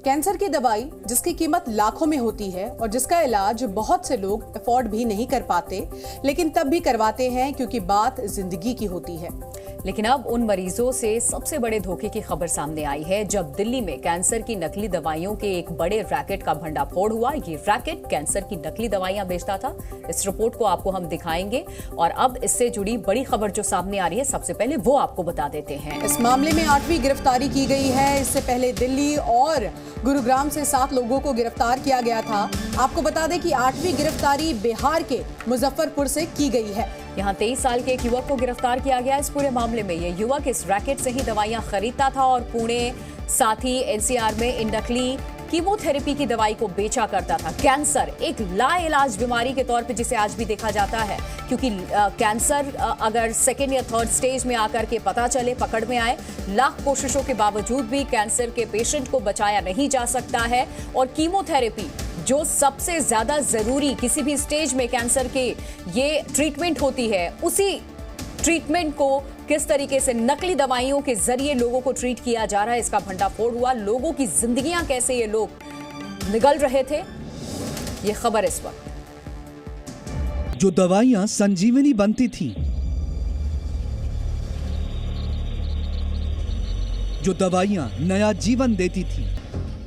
Cancer की दवाई जिसकी कीमत लाखों में होती है और जिसका इलाज बहुत से लोग अफोर्ड भी नहीं कर पाते, लेकिन तब भी करवाते हैं क्योंकि बात जिंदगी की होती है। लेकिन अब उन मरीजों से सबसे बड़े धोखे की खबर सामने आई है जब दिल्ली में कैंसर की नकली दवाइयों के एक बड़े रैकेट का भंडाफोड़ हुआ। ये रैकेट कैंसर की नकली दवाइयां बेचता था। इस रिपोर्ट को आपको हम दिखाएंगे और अब इससे जुड़ी बड़ी खबर जो सामने आ रही है, सबसे पहले वो आपको बता देते हैं। इस मामले में 8वीं गिरफ्तारी की गई है। इससे पहले दिल्ली और गुरुग्राम से 7 लोगों को गिरफ्तार किया गया था। आपको बता दें कि 8वीं गिरफ्तारी बिहार के मुजफ्फरपुर से की गई है। यहाँ 23 साल के एक युवक को गिरफ्तार किया गया। इस पूरे मामले में ये युवक इस रैकेट से ही दवाइयां खरीदता था और पुणे साथ ही एनसीआर में इन नकली कीमोथेरेपी की दवाई को बेचा करता था। कैंसर एक लाइलाज बीमारी के तौर पे जिसे आज भी देखा जाता है, क्योंकि कैंसर अगर सेकेंड या थर्ड स्टेज में आकर के पता चले, पकड़ में आए, लाख कोशिशों के बावजूद भी कैंसर के पेशेंट को बचाया नहीं जा सकता है। और कीमोथेरेपी जो सबसे ज्यादा जरूरी किसी भी स्टेज में कैंसर के ये ट्रीटमेंट होती है, उसी ट्रीटमेंट को किस तरीके से नकली दवाइयों के जरिए लोगों को ट्रीट किया जा रहा है, इसका भंडाफोड़ हुआ। लोगों की जिंदगियां कैसे ये लोग निगल रहे थे, ये खबर इस वक्त। जो दवाइयां संजीवनी बनती थीं, जो दवाइयां नया जीवन देती थीं,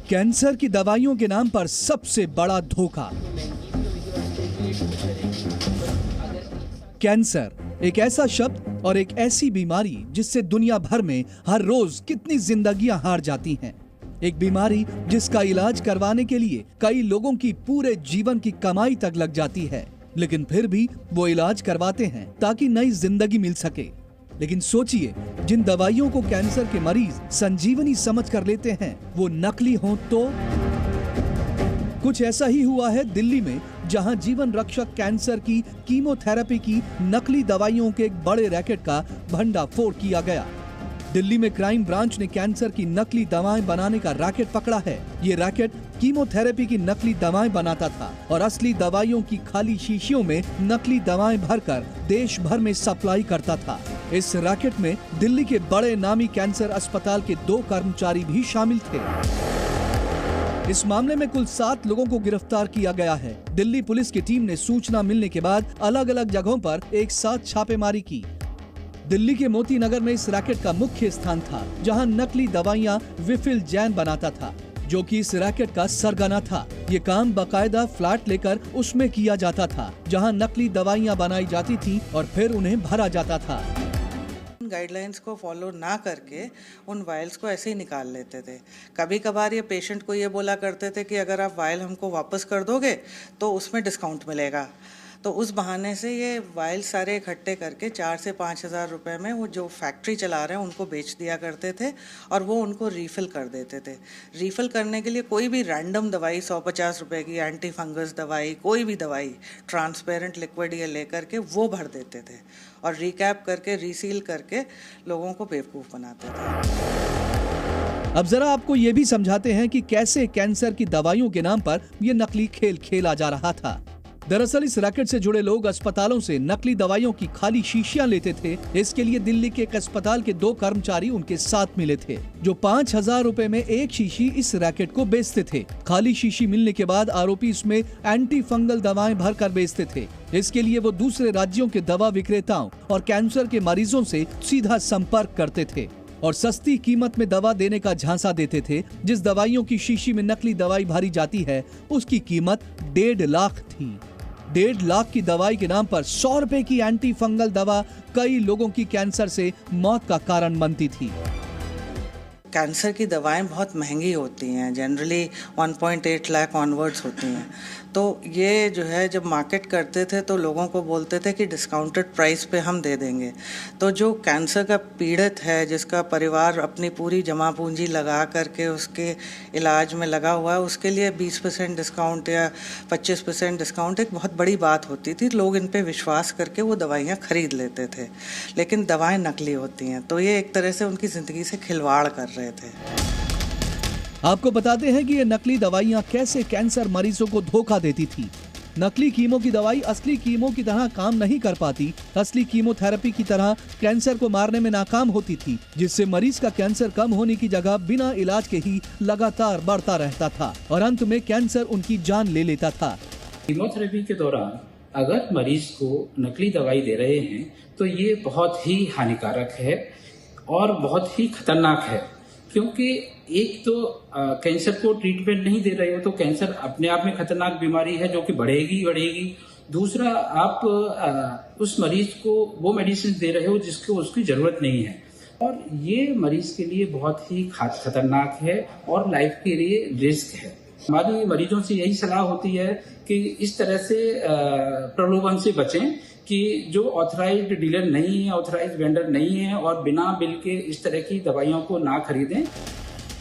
कैंसर की दवाइयों के नाम पर सबसे बड़ा धोखा। कैंसर एक ऐसा शब्द और एक ऐसी बीमारी जिससे दुनिया भर में हर रोज कितनी जिंदगियां हार जाती हैं। एक बीमारी जिसका इलाज करवाने के लिए कई लोगों की पूरे जीवन की कमाई तक लग जाती है, लेकिन फिर भी वो इलाज करवाते हैं ताकि नई जिंदगी मिल सके। लेकिन सोचिए, जिन दवाइयों को कैंसर के मरीज संजीवनी समझ कर लेते हैं वो नकली हों तो? कुछ ऐसा ही हुआ है दिल्ली में, जहां जीवन रक्षक कैंसर की कीमोथेरेपी की नकली दवाइयों के एक बड़े रैकेट का भंडाफोड़ किया गया। दिल्ली में क्राइम ब्रांच ने कैंसर की नकली दवाएं बनाने का रैकेट पकड़ा है। ये रैकेट कीमोथेरेपी की नकली दवाएं बनाता था और असली दवाइयों की खाली शीशियों में नकली दवाएं भरकर देश भर में सप्लाई करता था। इस रैकेट में दिल्ली के बड़े नामी कैंसर अस्पताल के 2 कर्मचारी भी शामिल थे। इस मामले में कुल 7 लोगों को गिरफ्तार किया गया है। दिल्ली पुलिस की टीम ने सूचना मिलने के बाद अलग अलग जगहों पर एक साथ छापेमारी की। दिल्ली के मोती नगर में इस रैकेट का मुख्य स्थान था, जहां नकली दवाइयां विफिल जैन बनाता था, जो कि इस रैकेट का सरगना था। ये काम बाकायदा फ्लैट लेकर उसमें किया जाता था, जहां नकली दवाइयां बनाई जाती थी और फिर उन्हें भरा जाता था। गाइडलाइंस को फॉलो ना करके उन वायल्स को ऐसे ही निकाल लेते थे। कभी कभार ये पेशेंट को ये बोला करते थे कि अगर आप वायल हमको वापस कर दोगे तो उसमें डिस्काउंट मिलेगा। तो उस बहाने से ये वायल सारे इकट्ठे करके 4 से 5 हज़ार रुपये में वो जो फैक्ट्री चला रहे हैं उनको बेच दिया करते थे और वो उनको रीफ़िल कर देते थे। रीफ़िल करने के लिए कोई भी रैंडम दवाई 150 रुपये की एंटी फंगस दवाई, कोई भी दवाई ट्रांसपेरेंट लिक्विड ये लेकर के वो भर देते थे और रिकैप करके रीसील करके लोगों को बेवकूफ़ बनाते थे। अब जरा आपको ये भी समझाते हैं कि कैसे कैंसर की दवाइयों के नाम पर ये नकली खेल खेला जा रहा था। दरअसल इस रैकेट से जुड़े लोग अस्पतालों से नकली दवाइयों की खाली शीशियां लेते थे। इसके लिए दिल्ली के एक अस्पताल के 2 कर्मचारी उनके साथ मिले थे, जो 5,000 रुपए में एक शीशी इस रैकेट को बेचते थे। खाली शीशी मिलने के बाद आरोपी इसमें एंटी फंगल दवाएं भरकर बेचते थे। इसके लिए वो दूसरे राज्यों के दवा विक्रेताओं और कैंसर के मरीजों से सीधा संपर्क करते थे और सस्ती कीमत में दवा देने का झांसा देते थे। जिस दवाइयों की शीशी में नकली दवाई भरी जाती है उसकी कीमत 1.5 लाख थी। 1.5 लाख की दवाई के नाम पर 100 रुपए की एंटी फंगल दवा कई लोगों की कैंसर से मौत का कारण बनती थी। कैंसर की दवाएं बहुत महंगी होती हैं, जनरली 1.8 लाख ऑनवर्ड्स होती हैं। तो ये जो है जब मार्केट करते थे तो लोगों को बोलते थे कि डिस्काउंटेड प्राइस पे हम दे देंगे। तो जो कैंसर का पीड़ित है, जिसका परिवार अपनी पूरी जमा पूंजी लगा करके उसके इलाज में लगा हुआ है, उसके लिए 20% डिस्काउंट या 25% डिस्काउंट एक बहुत बड़ी बात होती थी। लोग इन पे विश्वास करके वो दवाइयाँ खरीद लेते थे, लेकिन दवाएँ नकली होती हैं। तो ये एक तरह से उनकी ज़िंदगी से खिलवाड़ कर रहे थे। आपको बताते हैं कि ये नकली दवाइयां कैसे कैंसर मरीजों को धोखा देती थी। नकली कीमो की दवाई असली कीमो की तरह काम नहीं कर पाती। असली कीमोथेरेपी की तरह कैंसर को मारने में नाकाम होती थी, जिससे मरीज का कैंसर कम होने की जगह बिना इलाज के ही लगातार बढ़ता रहता था और अंत में कैंसर उनकी जान ले लेता था। कीमोथेरेपी के दौरान अगर मरीज को नकली दवाई दे रहे हैं तो ये बहुत ही हानिकारक है और बहुत ही खतरनाक है, क्योंकि एक तो कैंसर को ट्रीटमेंट नहीं दे रहे हो तो कैंसर अपने आप में खतरनाक बीमारी है जो कि बढ़ेगी। दूसरा, आप उस मरीज को वो मेडिसिन दे रहे हो जिसको उसकी जरूरत नहीं है और ये मरीज के लिए बहुत ही खतरनाक है और लाइफ के लिए रिस्क है। हमारी मरीजों से यही सलाह होती है कि इस तरह से प्रलोभन से बचें कि जो ऑथराइज्ड डीलर नहीं है, ऑथराइज्ड वेंडर नहीं है और बिना बिल के इस तरह की दवाइयों को ना खरीदें।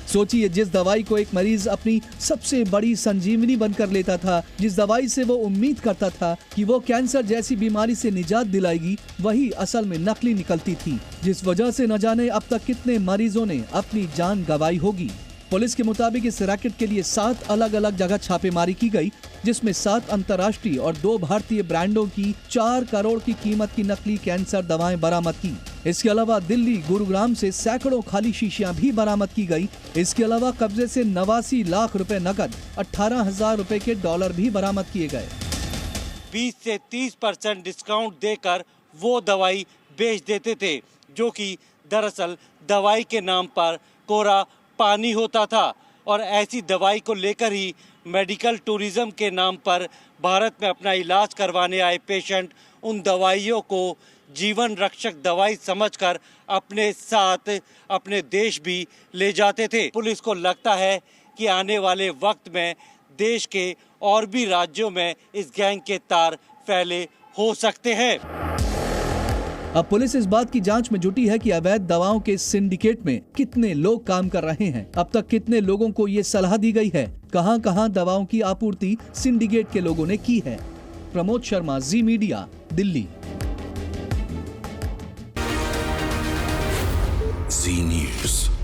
सोचिए, जिस दवाई को एक मरीज अपनी सबसे बड़ी संजीवनी बनकर लेता था, जिस दवाई से वो उम्मीद करता था कि वो कैंसर जैसी बीमारी से निजात दिलाएगी, वही असल में नकली निकलती थी, जिस वजह से न जाने अब तक कितने मरीजों ने अपनी जान गंवाई होगी। पुलिस के मुताबिक इस रैकेट के लिए 7 अलग अलग जगह छापेमारी की गई, जिसमें 7 अंतर्राष्ट्रीय और 2 भारतीय ब्रांडों की 4 करोड़ की कीमत की नकली कैंसर दवाएं बरामद की। इसके अलावा दिल्ली, गुरुग्राम से सैकड़ों खाली शीशियां भी बरामद की गई। इसके अलावा कब्जे से 89 लाख रुपए नकद, 18,000 रुपए के डॉलर भी बरामद किए गए। 20 से 30% डिस्काउंट देकर वो दवाई बेच देते थे, जो कि दरअसल दवाई के नाम पर कोरा पानी होता था और ऐसी दवाई को लेकर ही मेडिकल टूरिज्म के नाम पर भारत में अपना इलाज करवाने आए पेशेंट उन दवाइयों को जीवन रक्षक दवाई समझकर अपने साथ अपने देश भी ले जाते थे। पुलिस को लगता है कि आने वाले वक्त में देश के और भी राज्यों में इस गैंग के तार फैले हो सकते हैं। अब पुलिस इस बात की जांच में जुटी है कि अवैध दवाओं के सिंडिकेट में कितने लोग काम कर रहे हैं। अब तक कितने लोगों को ये सलाह दी गई है, कहां-कहां दवाओं की आपूर्ति सिंडिकेट के लोगों ने की है। प्रमोद शर्मा, जी मीडिया, दिल्ली। जी न्यूज़।